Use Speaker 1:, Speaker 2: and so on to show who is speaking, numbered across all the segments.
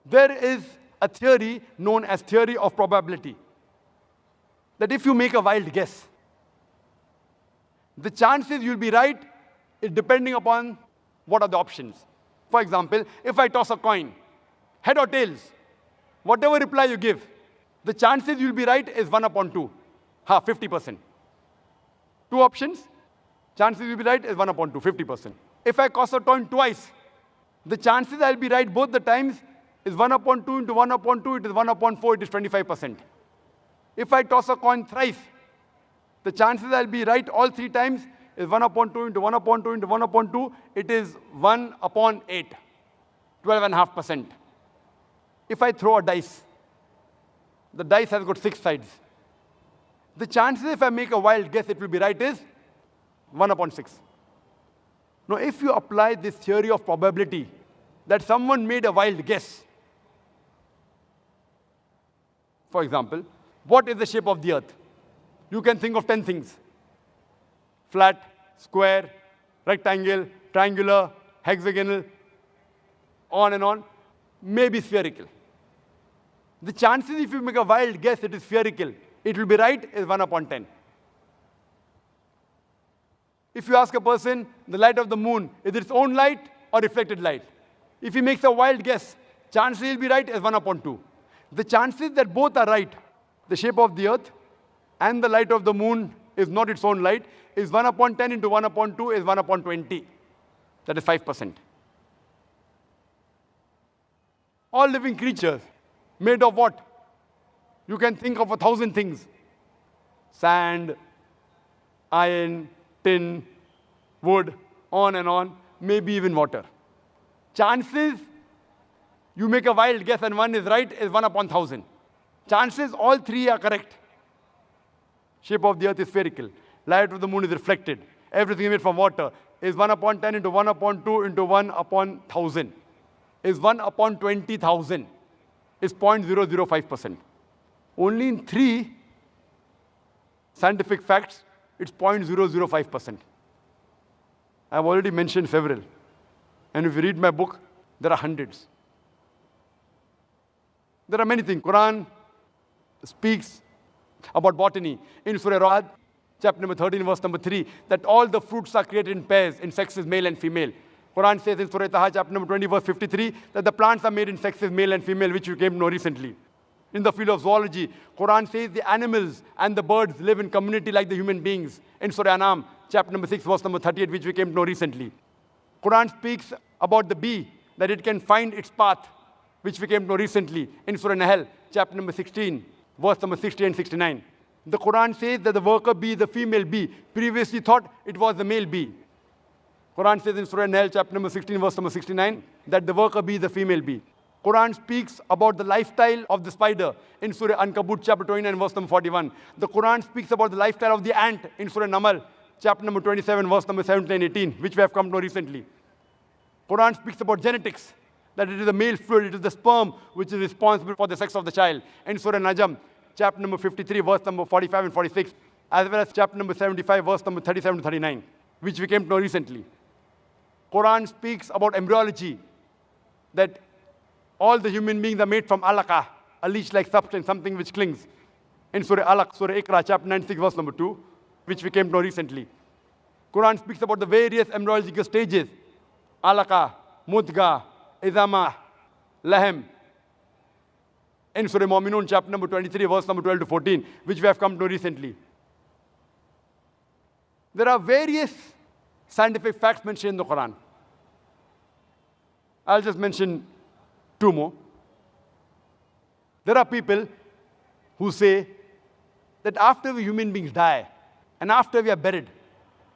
Speaker 1: There is a theory known as theory of probability. That if you make a wild guess, the chances you'll be right is depending upon what are the options. For example, if I toss a coin, head or tails, whatever reply you give, the chances you'll be right is 1 upon 2, 50%. Two options, chances you'll be right is 1 upon 2, 50%. If I toss a coin twice, the chances I'll be right both the times is 1 upon 2 into 1 upon 2, it is 1 upon 4, it is 25%. If I toss a coin thrice, the chances I'll be right all 3 times is 1 upon 2 into 1 upon 2 into 1 upon 2, it is 1 upon 8, 12.5%. If I throw a dice, the dice has got 6 sides. The chances if I make a wild guess it will be right is 1 upon 6. Now, if you apply this theory of probability, that someone made a wild guess, for example, what is the shape of the earth? You can think of 10 things. Flat, square, rectangle, triangular, hexagonal, on and on, maybe spherical. The chances if you make a wild guess it is spherical, it will be right is 1 upon 10. If you ask a person, the light of the moon, is it its own light or reflected light? If he makes a wild guess, chances he'll be right is 1 upon 2. The chances that both are right, the shape of the earth and the light of the moon is not its own light, is 1 upon 10 into 1 upon 2 is 1 upon 20. That is 5%. All living creatures, made of what? You can think of 1,000 things. Sand, iron, tin, wood, on and on, maybe even water. Chances you make a wild guess and one is right is 1 upon 1,000. Chances all 3 are correct. Shape of the earth is spherical. Light of the moon is reflected. Everything made from water is 1 upon 10 into 1 upon 2 into 1 upon 1,000. Is 1 upon 20,000. Is 0.005%. Only in 3 scientific facts, it's 0.005%. I've already mentioned several. And if you read my book, there are hundreds. There are many things. Quran speaks about botany. In Surah Ra'd, chapter number 13, verse number 3, that all the fruits are created in pairs, in sexes male and female. Quran says in Surah Taha, chapter number 20, verse 53, that the plants are made in sexes male and female, which you came to know recently. In the field of zoology, Quran says the animals and the birds live in community like the human beings. In Surah Anam, chapter number 6, verse number 38, which we came to know recently. Quran speaks about the bee, that it can find its path, which we came to know recently. In Surah Nahl, chapter number 16, verse number 60 and 69. The Quran says that the worker bee, the female bee, previously thought it was the male bee. Quran says in Surah Nahl, chapter number 16, verse number 69, that the worker bee is the female bee. Quran speaks about the lifestyle of the spider in Surah Ankabut, chapter 29, verse number 41. The Quran speaks about the lifestyle of the ant in Surah Namal, chapter number 27, verse number 17 and 18, which we have come to know recently. Quran speaks about genetics, that it is the male fluid, it is the sperm which is responsible for the sex of the child. In Surah Najm, chapter number 53, verse number 45 and 46, as well as chapter number 75, verse number 37 to 39, which we came to know recently. Quran speaks about embryology, that all the human beings are made from alaqah, a leech-like substance, something which clings. In Surah Alaq, Surah Iqra, chapter 96, verse number 2, which we came to know recently. Quran speaks about the various embryological stages, alaqah, mudga, izama, lahem. In Surah Mu'minun, chapter number 23, verse number 12 to 14, which we have come to know recently. There are various scientific facts mentioned in the Quran. I'll just mention 2 more. There are people who say that after we human beings die, and after we are buried,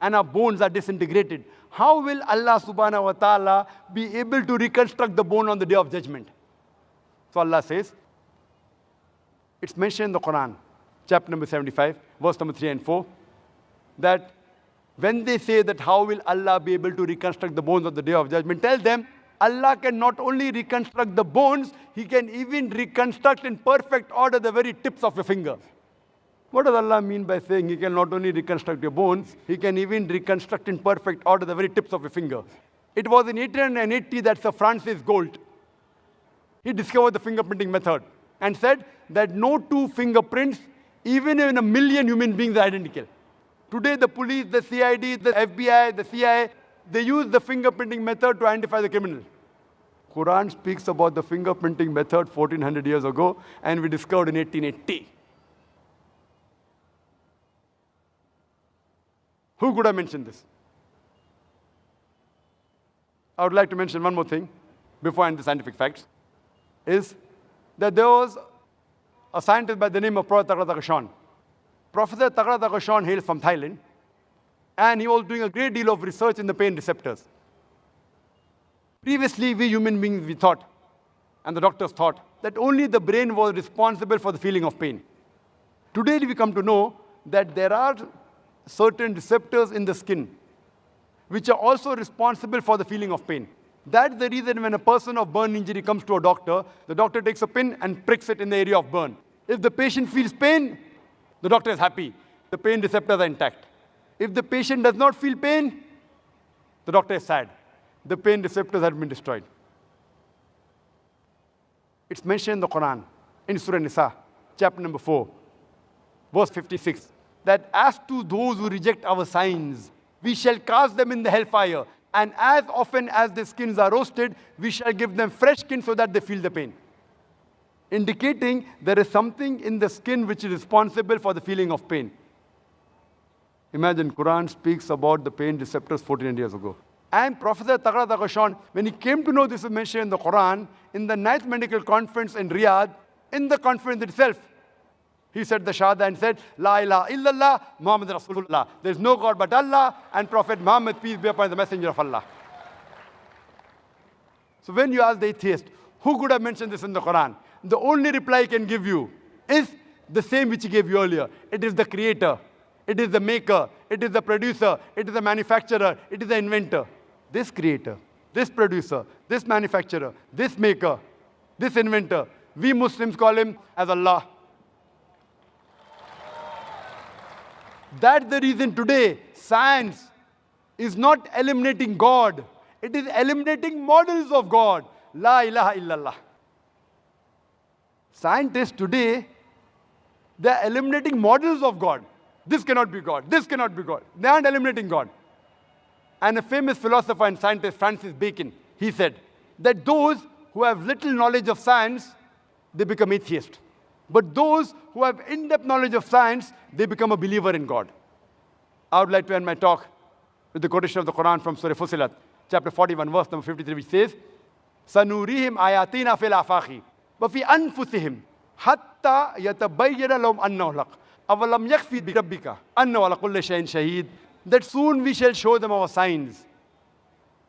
Speaker 1: and our bones are disintegrated, how will Allah subhanahu wa ta'ala be able to reconstruct the bone on the day of judgment? So Allah says, it's mentioned in the Quran, chapter number 75, verse number 3 and 4, that when they say that how will Allah be able to reconstruct the bones on the day of judgment, tell them, Allah can not only reconstruct the bones, He can even reconstruct in perfect order the very tips of your fingers. What does Allah mean by saying He can not only reconstruct your bones, He can even reconstruct in perfect order the very tips of your fingers? It was in 1880 that Sir Francis Galt, He discovered the fingerprinting method and said that no two fingerprints, even in a million human beings, are identical. Today, the police, the CID, the FBI, the CIA, they use the fingerprinting method to identify the criminal. Quran speaks about the fingerprinting method 1400 years ago, and we discovered in 1880. Who could have mentioned this? I would like to mention one more thing before I end the scientific facts, is that there was a scientist by the name of Professor Zakir Naik. Professor Zakir Naik hails from Thailand, and he was doing a great deal of research in the pain receptors. Previously, we human beings, we thought, and the doctors thought, that only the brain was responsible for the feeling of pain. Today, we come to know that there are certain receptors in the skin which are also responsible for the feeling of pain. That's the reason when a person of burn injury comes to a doctor, the doctor takes a pin and pricks it in the area of burn. If the patient feels pain, the doctor is happy. The pain receptors are intact. If the patient does not feel pain, the doctor is sad. The pain receptors have been destroyed. It's mentioned in the Quran, in Surah Nisa, chapter number 4, verse 56, that as to those who reject our signs, we shall cast them in the hellfire, and as often as their skins are roasted, we shall give them fresh skin so that they feel the pain. Indicating there is something in the skin which is responsible for the feeling of pain. Imagine, Quran speaks about the pain receptors 1400 years ago. And Professor Zakir Naik, when he came to know this is mentioned in the Quran, in the 9th medical conference in Riyadh, in the conference itself, he said the Shahada and said, La ilaha illallah, Muhammad Rasulullah. There is no God but Allah, and Prophet Muhammad, peace be upon the messenger of Allah. So when you ask the atheist, who could have mentioned this in the Quran? The only reply he can give you is the same which he gave you earlier. It is the creator. It is the maker. It is the producer. It is the manufacturer. It is the inventor. This creator, this producer, this manufacturer, this maker, this inventor, we Muslims call him as Allah. That's the reason today science is not eliminating God. It is eliminating models of God. La ilaha illallah. Scientists today, they are eliminating models of God. This cannot be God. This cannot be God. They aren't eliminating God. And a famous philosopher and scientist, Francis Bacon, he said that those who have little knowledge of science, they become atheists. But those who have in-depth knowledge of science, they become a believer in God. I would like to end my talk with the quotation of the Quran from Surah Fussilat, chapter 41, verse number 53, which says, سَنُورِيهِمْ آيَاتِنَا فِي الْآفَاقِ وَفِي أَنفُسِهِمْ حَتَّى يَتَبَيَّنَ لَهُمْ أَنَّهُ الْحَقُّ أَوَلَمْ يَكْفِ بِرَبِّكَ أَنَّهُ عَلَى كُلِّ شَيْءٍ شَهِيدٌ. That soon we shall show them our signs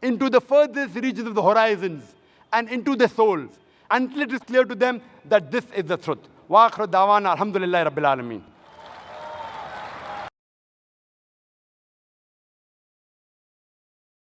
Speaker 1: into the furthest reaches of the horizons and into their souls, until it is clear to them that this is the truth. وَآخِرُ دَعْوَانَا الْحَمْدُ لِلَّهِ رَبِّ الْعَالَمِينَ.